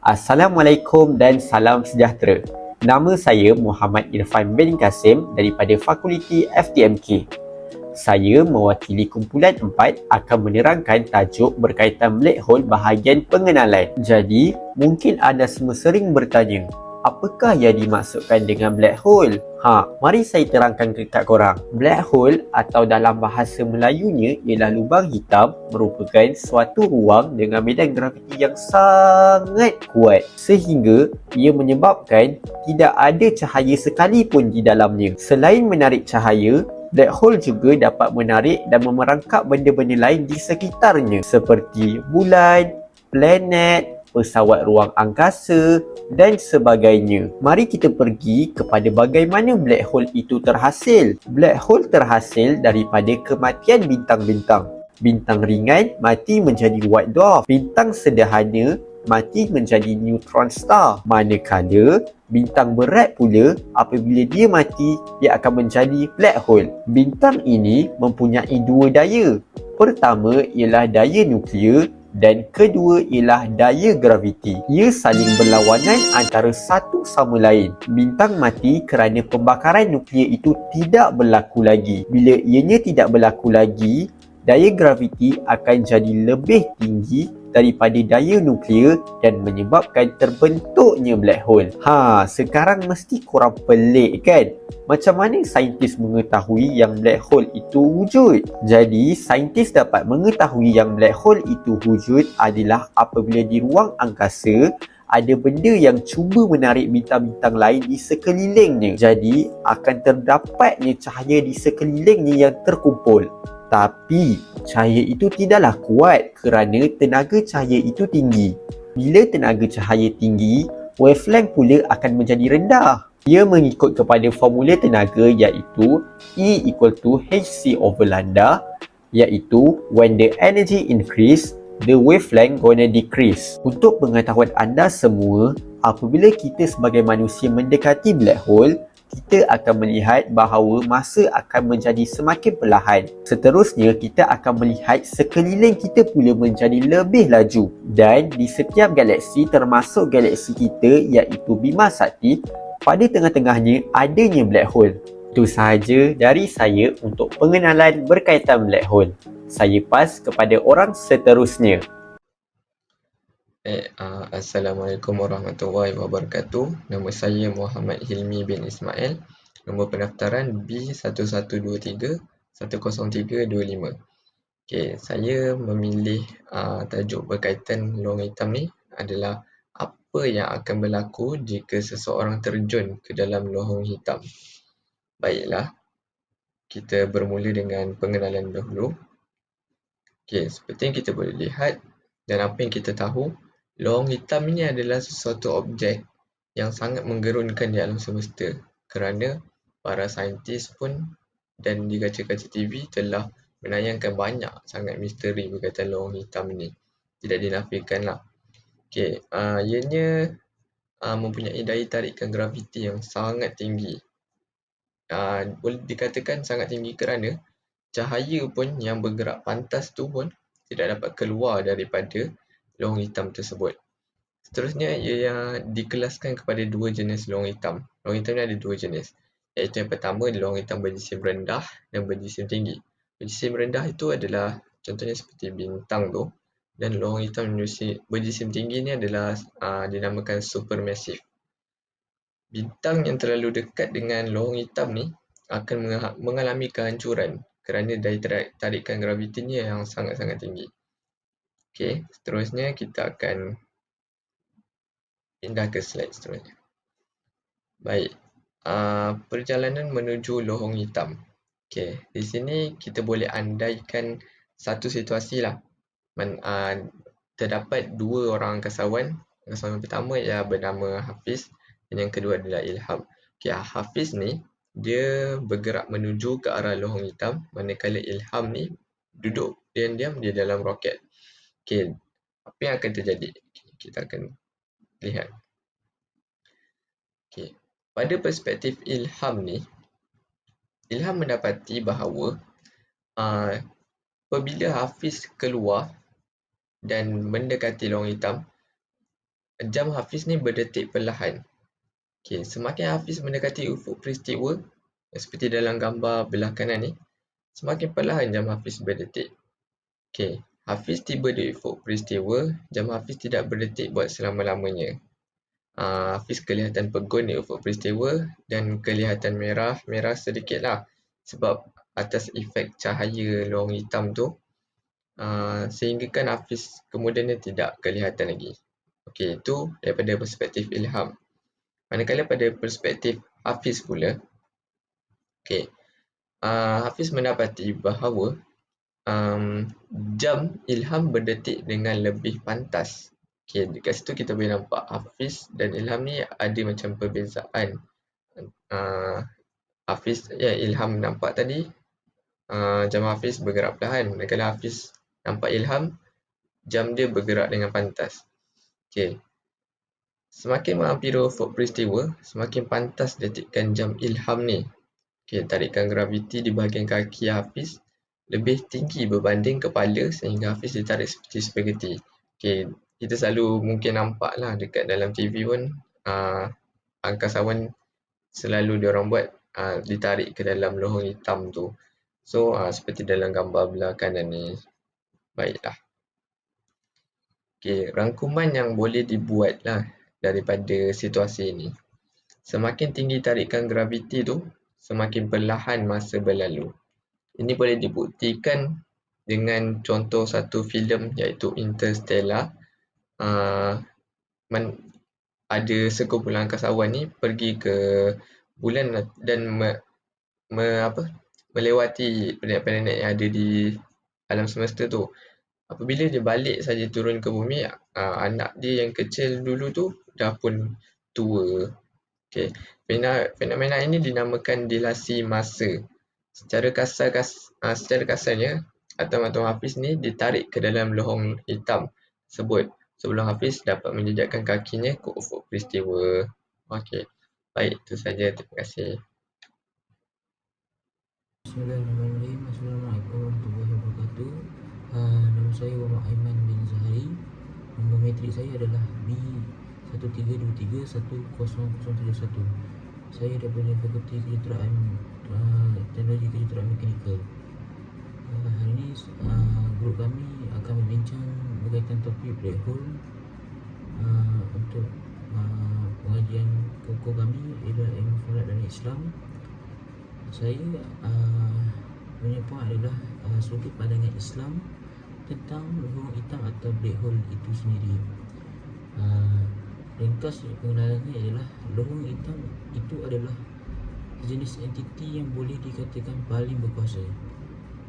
Assalamualaikum dan salam sejahtera. Nama saya Muhammad Irfan bin Kasim daripada Fakulti FTMK. Saya mewakili kumpulan 4 akan menerangkan tajuk berkaitan black hole bahagian pengenalan. Jadi, mungkin anda semua sering bertanya, apakah yang dimaksudkan dengan black hole? Mari saya terangkan kepada korang. Black hole atau dalam bahasa Melayunya ialah lubang hitam merupakan suatu ruang dengan medan graviti yang sangat kuat sehingga ia menyebabkan tidak ada cahaya sekalipun di dalamnya. Selain menarik cahaya, black hole juga dapat menarik dan memerangkap benda-benda lain di sekitarnya seperti bulan, planet, pesawat ruang angkasa dan sebagainya. Mari kita pergi kepada bagaimana black hole itu terhasil. Black hole terhasil daripada kematian bintang-bintang. Bintang ringan mati menjadi white dwarf. Bintang sederhana mati menjadi neutron star. Manakala bintang berat pula, apabila dia mati, dia akan menjadi black hole. Bintang ini mempunyai dua daya. Pertama ialah daya nuklear dan kedua ialah daya graviti. Ia saling berlawanan antara satu sama lain. Bintang mati kerana pembakaran nuklear itu tidak berlaku lagi. Bila ianya tidak berlaku lagi, daya graviti akan jadi lebih tinggi daripada daya nuklear dan menyebabkan terbentuknya black hole. Sekarang mesti korang pelik kan? Macam mana saintis mengetahui yang black hole itu wujud? Jadi, saintis dapat mengetahui yang black hole itu wujud adalah apabila di ruang angkasa ada benda yang cuba menarik bintang-bintang lain di sekelilingnya. Jadi, akan terdapatnya cahaya di sekelilingnya yang terkumpul. Tapi, cahaya itu tidaklah kuat kerana tenaga cahaya itu tinggi. Bila tenaga cahaya tinggi, wavelength pula akan menjadi rendah. Ia mengikut kepada formula tenaga iaitu E = hc/lambda, iaitu when the energy increase, the wavelength gonna decrease. Untuk pengetahuan anda semua, apabila kita sebagai manusia mendekati black hole, kita akan melihat bahawa masa akan menjadi semakin perlahan. Seterusnya, kita akan melihat sekeliling kita pula menjadi lebih laju. Dan di setiap galaksi termasuk galaksi kita iaitu Bima Sakti, pada tengah-tengahnya adanya black hole. Itu sahaja dari saya untuk pengenalan berkaitan black hole. Saya pas kepada orang seterusnya. Assalamualaikum warahmatullahi wabarakatuh. Nama saya Muhammad Hilmi bin Ismail. Nombor pendaftaran B1123-10325. Saya memilih tajuk berkaitan lubang hitam ni adalah apa yang akan berlaku jika seseorang terjun ke dalam lubang hitam. Baiklah, kita bermula dengan pengenalan dahulu. Seperti yang kita boleh lihat dan apa yang kita tahu, lubang hitam ini adalah sesuatu objek yang sangat menggerunkan di alam semesta kerana para saintis pun dan di kaca-kaca TV telah menayangkan banyak sangat misteri berkaitan lubang hitam ini. Tidak dinafikanlah. Ianya mempunyai daya tarikan graviti yang sangat tinggi. Boleh dikatakan sangat tinggi kerana cahaya pun yang bergerak pantas tu pun tidak dapat keluar daripada lubang hitam tersebut. Seterusnya, ia dikelaskan kepada dua jenis lubang hitam. Lubang hitam ni ada dua jenis, iaitu yang pertama lubang hitam berjisim rendah dan berjisim tinggi. Berjisim rendah itu adalah contohnya seperti bintang tu, dan lubang hitam berjisim tinggi ni adalah dinamakan supermassive. Bintang yang terlalu dekat dengan lubang hitam ni akan mengalami kehancuran kerana daya tarikan gravitinya yang sangat-sangat tinggi. Seterusnya kita akan pindah ke slide seterusnya. Baik, perjalanan menuju lubang hitam. Di sini kita boleh andaikan satu situasi lah. Terdapat dua orang angkasawan. Angkasawan pertama ialah bernama Hafiz dan yang kedua adalah Ilham. Hafiz ni dia bergerak menuju ke arah lubang hitam, manakala Ilham ni duduk diam-diam di dalam roket. Apa yang akan terjadi? Kita akan lihat. Pada perspektif Ilham ni, Ilham mendapati bahawa apabila Hafiz keluar dan mendekati lubang hitam, jam Hafiz ni berdetik perlahan. Okey, semakin Hafiz mendekati ufuk peristiwa, seperti dalam gambar belah kanan ni, semakin perlahan jam Hafiz berdetik. Okey, Hafiz tiba di ufuk peristiwa, jam Hafiz tidak berdetik buat selama-lamanya. Hafiz kelihatan pegun di ufuk peristiwa dan kelihatan merah sedikitlah sebab atas efek cahaya lorong hitam tu, sehingga kan Hafiz kemudiannya tidak kelihatan lagi. Okey, itu daripada perspektif Ilham. Manakala pada perspektif Hafiz pula, okey, Hafiz mendapati bahawa jam Ilham berdetik dengan lebih pantas. Okey, dekat situ kita boleh nampak Hafiz dan Ilham ni ada macam perbezaan. Ilham nampak tadi jam Hafiz bergerak perlahan, manakala Hafiz nampak Ilham, jam dia bergerak dengan pantas. Okey, semakin menghampiri ufuk peristiwa, semakin pantas detikkan jam Ilham ni. Okey, tarikan graviti di bahagian kaki Hafiz lebih tinggi berbanding kepala sehingga Hafiz ditarik seperti spaghetti. Okey, kita selalu mungkin nampak lah dekat dalam TV pun, angkasawan selalu diorang buat ditarik ke dalam lorong hitam tu. So, seperti dalam gambar belah kanan ni. Baiklah. Okey, rangkuman yang boleh dibuat lah daripada situasi ini. Semakin tinggi tarikan graviti tu, semakin perlahan masa berlalu. Ini boleh dibuktikan dengan contoh satu filem iaitu Interstellar. Ada sekumpulan angkasawan ni pergi ke bulan dan melewati planet-planet yang ada di alam semesta tu. Apabila dia balik saja turun ke bumi, anak dia yang kecil dulu tu dah pun tua. Okey, fenomena ini dinamakan dilasi masa. Secara kasarnya, atom-atom Hafiz ni ditarik ke dalam lorong hitam tersebut sebelum Hafiz dapat menjejakkan kakinya ke ufuk peristiwa. Okey, baik, itu saja. Terima kasih. Bismillahirrahmanirrahim. Assalamualaikum warahmatullahi wabarakatuh. Nama saya Muhammad Aiman bin Zahari. Nombor matrik saya adalah B1323100071. Saya daripada Fakulti Kejuruteraan Teknologi Kejuruteraan Mekanikal. Hari ini grup kami akan berbincang berkaitan topik black hole. Untuk pengajian pokok kami ialah ilmu falak dan Islam. Saya punya point adalah sudut pandangan Islam tentang lorong hitam atau black hole itu sendiri. Ringkas pengenalannya ialah lorong hitam itu adalah jenis entiti yang boleh dikatakan paling berkuasa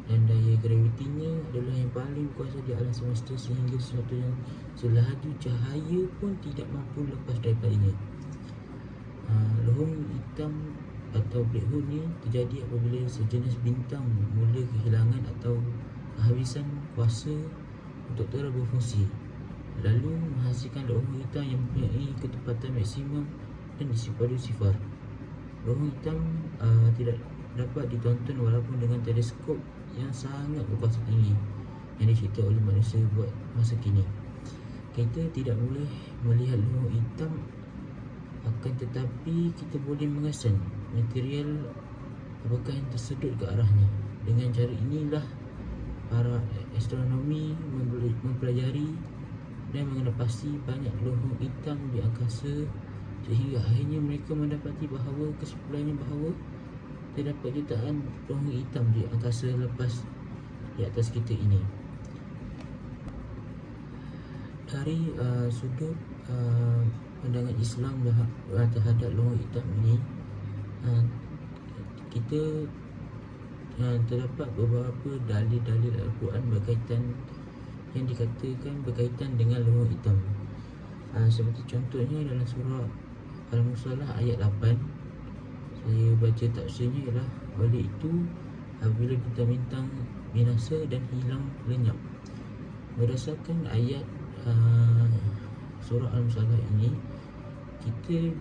dan daya gravitinya adalah yang paling berkuasa di alam semesta sehingga sesuatu yang selaju cahaya pun tidak mampu lepas daripadanya. Lorong hitam atau black hole ni terjadi apabila sejenis bintang mula kehilangan atau kehabisan kuasa untuk terus berfungsi, lalu menghasilkan lorong hitam yang mempunyai ketepatan maksimum dan disipadu sifar. Lorong hitam tidak dapat ditonton walaupun dengan teleskop yang sangat berkuasa tinggi yang dicipta oleh manusia buat masa kini. Kita tidak boleh melihat lorong hitam, akan tetapi kita boleh mengesan material apakah yang tersedut ke arahnya. Dengan cara inilah para astronomi mempelajari dan mengenal pasti banyak lorong hitam di angkasa sehingga akhirnya mereka mendapati bahawa kesimpulannya bahawa terdapat jutaan lorong hitam di angkasa lepas di atas kita ini. Dari sudut pandangan Islam terhadap lorong hitam ini, kita terdapat beberapa dalil-dalil Al-Quran berkaitan yang dikatakan berkaitan dengan lorong hitam. Seperti contohnya dalam surah Al-Musallah ayat 8. Saya baca tafsirnya ialah, oleh itu apabila bintang-bintang binasa dan hilang lenyap. Berdasarkan ayat surah Al-Musallah ini, kita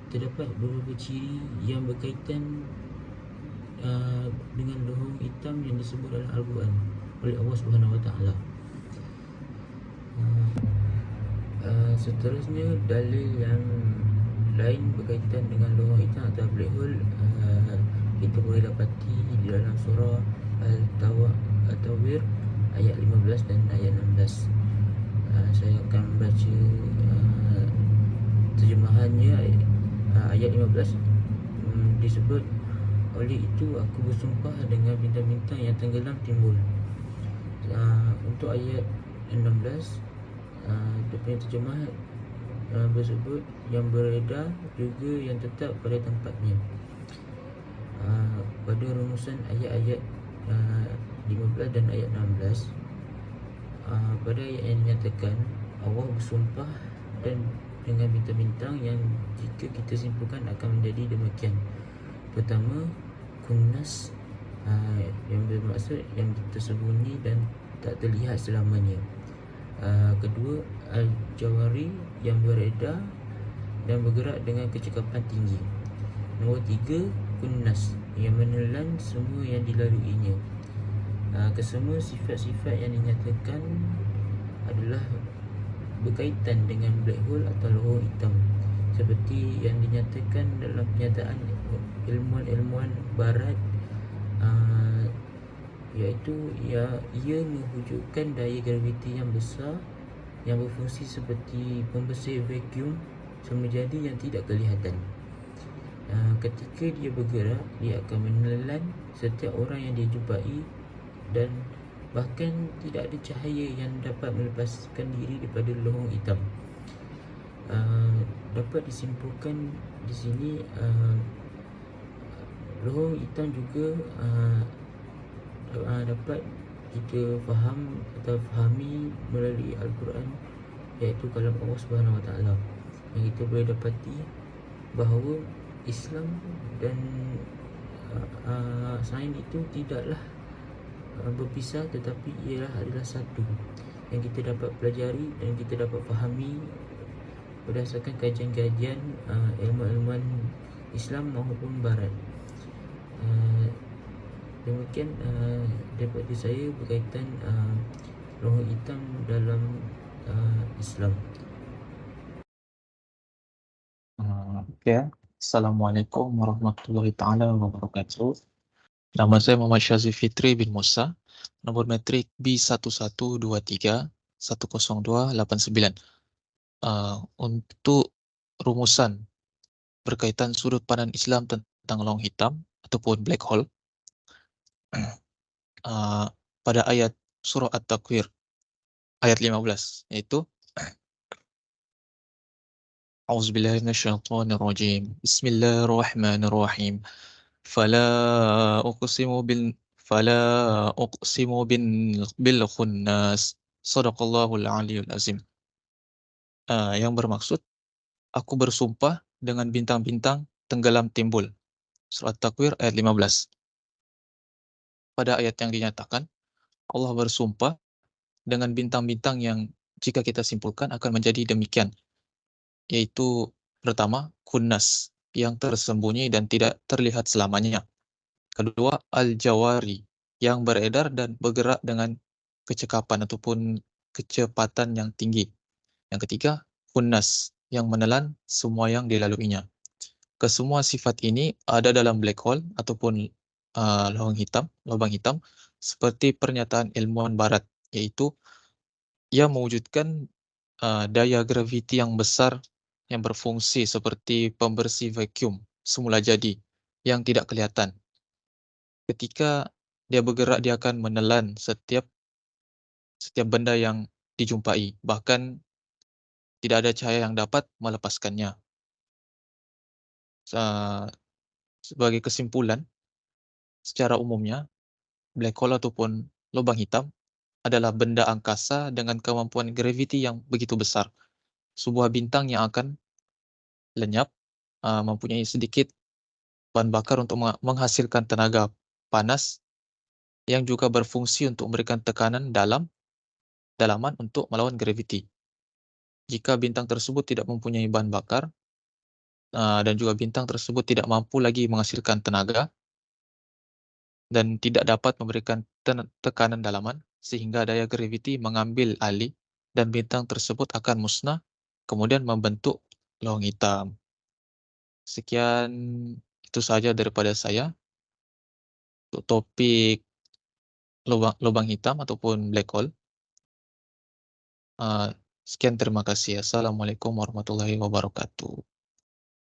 terdapat beberapa ciri yang berkaitan dengan lorong hitam yang disebut dalam Al-Quran oleh Allah Subhanahu Wa Taala. Seterusnya, dalil yang lain berkaitan dengan lubang hitam atau black hole, kita boleh dapati di dalam surah Al-Tawir ayat 15 dan ayat 16. Saya akan baca terjemahannya. Ayat 15 disebut, oleh itu aku bersumpah dengan bintang-bintang yang tenggelam timbul. Untuk ayat 16, dia punya terjemah bersebut yang beredar juga yang tetap pada tempatnya. Pada rumusan ayat-ayat 15 dan ayat 16, pada ayat yang dinyatakan Allah bersumpah dan dengan bintang-bintang yang jika kita simpulkan akan menjadi demikian. Pertama, kunnas, yang bermaksud yang tersembunyi dan tak terlihat selamanya. Kedua, al-jawari yang beredar dan bergerak dengan kecekapan tinggi. Nombor tiga, kunnas yang menelan semua yang dilaluinya. Kesemua sifat-sifat yang dinyatakan adalah berkaitan dengan black hole atau lubang hitam, seperti yang dinyatakan dalam pernyataan ilmuwan barat, iaitu ia mewujudkan daya graviti yang besar yang berfungsi seperti pembersih vacuum semula jadi yang tidak kelihatan. Ketika dia bergerak, dia akan menelan setiap orang yang dia jumpai, dan bahkan tidak ada cahaya yang dapat melepaskan diri daripada lubang hitam. Dapat disimpulkan di sini, lubang hitam juga dapat kita fahami melalui Al-Quran, iaitu kalam Allah Subhanahu Wa Taala, yang kita boleh dapati bahawa Islam dan sains itu tidaklah berpisah, tetapi adalah satu yang kita dapat pelajari dan kita dapat fahami berdasarkan kajian-kajian ilmu-ilmuan Islam maupun Barat. Demikian daripada saya berkaitan lubang hitam dalam Islam. Okay. Assalamualaikum warahmatullahi taala wabarakatuh. Nama saya Muhammad Syazif Fitri bin Musa. Nombor metrik B112310210289. Untuk rumusan berkaitan sudut pandang Islam tentang lubang hitam ataupun black hole, pada ayat surah At-Takwir ayat 15, iaitu A'udzubillahi minasyaitonirrajim. Bismillahirrahmanirrahim. Fala uqsimu bil khunnas. Shadaqallahul aliyul azim. Yang bermaksud, aku bersumpah dengan bintang-bintang tenggelam timbul. Surah At-Takwir ayat 15. Pada ayat yang dinyatakan, Allah bersumpah dengan bintang-bintang yang jika kita simpulkan akan menjadi demikian, yaitu pertama, kunnas yang tersembunyi dan tidak terlihat selamanya. Kedua, al-jawari yang beredar dan bergerak dengan kecekapan ataupun kecepatan yang tinggi. Yang ketiga, kunnas yang menelan semua yang dilaluinya. Kesemua sifat ini ada dalam black hole ataupun lubang hitam, seperti pernyataan ilmuwan barat, yaitu ia mewujudkan daya graviti yang besar yang berfungsi seperti pembersih vacuum semula jadi yang tidak kelihatan. Ketika dia bergerak, dia akan menelan setiap benda yang dijumpai, bahkan tidak ada cahaya yang dapat melepaskannya. Sebagai kesimpulan, secara umumnya black hole ataupun lubang hitam adalah benda angkasa dengan kemampuan graviti yang begitu besar. Sebuah bintang yang akan lenyap, mempunyai sedikit bahan bakar untuk menghasilkan tenaga panas yang juga berfungsi untuk memberikan tekanan dalaman untuk melawan graviti. Jika bintang tersebut tidak mempunyai bahan bakar dan juga bintang tersebut tidak mampu lagi menghasilkan tenaga dan tidak dapat memberikan tekanan dalaman, sehingga daya graviti mengambil alih dan bintang tersebut akan musnah kemudian membentuk lubang hitam. Sekian itu saja daripada saya untuk topik lubang hitam ataupun black hole. Sekian, terima kasih. Assalamualaikum warahmatullahi wabarakatuh.